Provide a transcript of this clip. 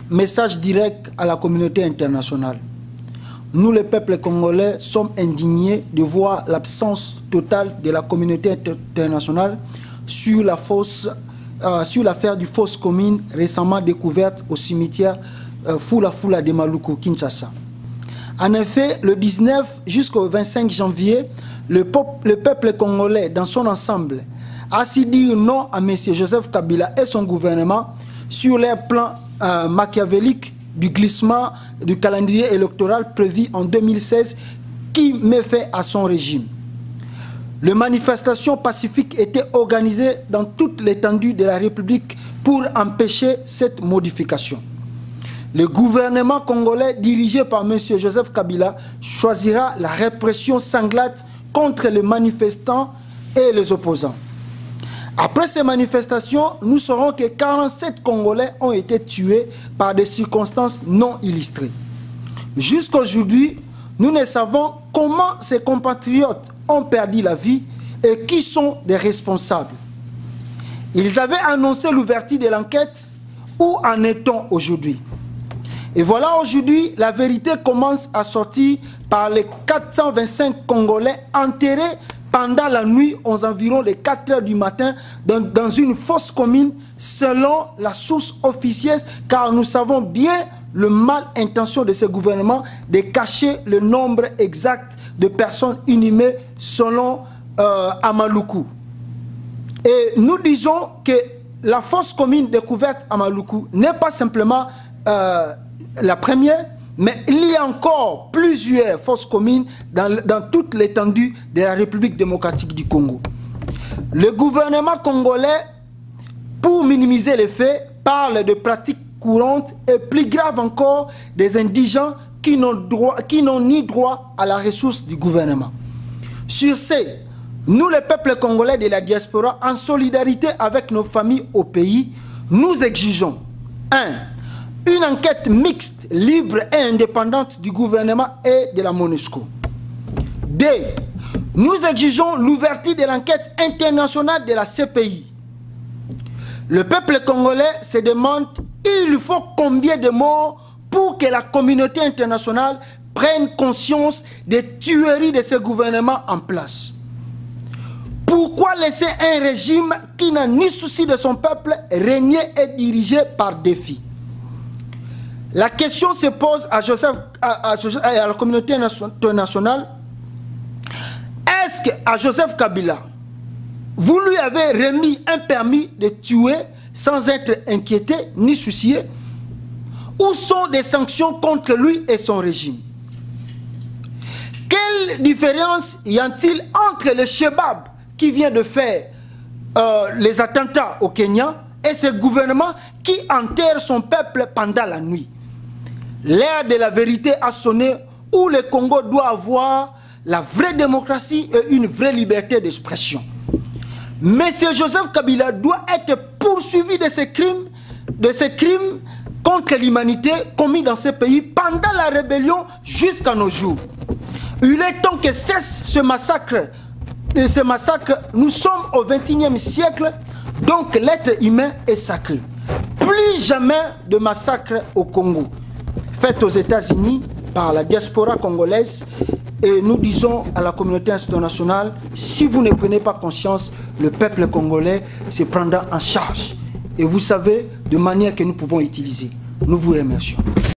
Message direct à la communauté internationale. Nous, le peuple congolais, sommes indignés de voir l'absence totale de la communauté internationale sur l'affaire du fosse commune récemment découverte au cimetière Fula Fula de Maluku, Kinshasa. En effet, le 19 jusqu'au 25 janvier, le peuple congolais dans son ensemble a su dire non à M. Joseph Kabila et son gouvernement sur les plans machiavéliques du glissement du calendrier électoral prévu en 2016 qui met fin à son régime. Les manifestations pacifiques étaient organisées dans toute l'étendue de la République pour empêcher cette modification. Le gouvernement congolais dirigé par M. Joseph Kabila choisira la répression sanglante contre les manifestants et les opposants. Après ces manifestations, nous saurons que 47 Congolais ont été tués par des circonstances non illustrées. Jusqu'aujourd'hui, nous ne savons comment ces compatriotes ont perdu la vie et qui sont des responsables. Ils avaient annoncé l'ouverture de l'enquête. Où en est-on aujourd'hui? Et voilà, aujourd'hui, la vérité commence à sortir par les 425 Congolais enterrés pendant la nuit aux environs de 4 h du matin dans une fosse commune selon la source officieuse, car nous savons bien le mal intention de ce gouvernement de cacher le nombre exact de personnes inhumées selon Amaluku. Et nous disons que la fosse commune découverte à Maluku n'est pas simplement la première, mais il y a encore plusieurs fosses communes dans toute l'étendue de la République démocratique du Congo. Le gouvernement congolais, pour minimiser les faits, parle de pratiques courantes et plus grave encore des indigents qui n'ont ni droit à la ressource du gouvernement. Sur ce, nous, le peuple congolais de la diaspora, en solidarité avec nos familles au pays, nous exigeons 1. Une enquête mixte, libre et indépendante du gouvernement et de la MONUSCO. 2. Nous exigeons l'ouverture de l'enquête internationale de la CPI. Le peuple congolais se demande, il faut combien de morts pour que la communauté internationale prenne conscience des tueries de ce gouvernement en place? Pourquoi laisser un régime qui n'a ni souci de son peuple régner et dirigé par défi? La question se pose à la communauté internationale. Est-ce qu'à Joseph Kabila, vous lui avez remis un permis de tuer sans être inquiété ni soucié? Où sont des sanctions contre lui et son régime? Quelle différence y a-t-il entre le Chebab qui vient de faire les attentats au Kenya et ce gouvernement qui enterre son peuple pendant la nuit? L'ère de la vérité a sonné, où le Congo doit avoir la vraie démocratie et une vraie liberté d'expression. Monsieur Joseph Kabila doit être poursuivi de ces crimes contre l'humanité commis dans ce pays pendant la rébellion jusqu'à nos jours. Il est temps que cesse ce massacre. Nous sommes au XXIe siècle, donc l'être humain est sacré. Plus jamais de massacre au Congo. Fait aux États-Unis par la diaspora congolaise, et nous disons à la communauté internationale, si vous ne prenez pas conscience, le peuple congolais se prendra en charge. Et vous savez, de manière que nous pouvons utiliser. Nous vous remercions.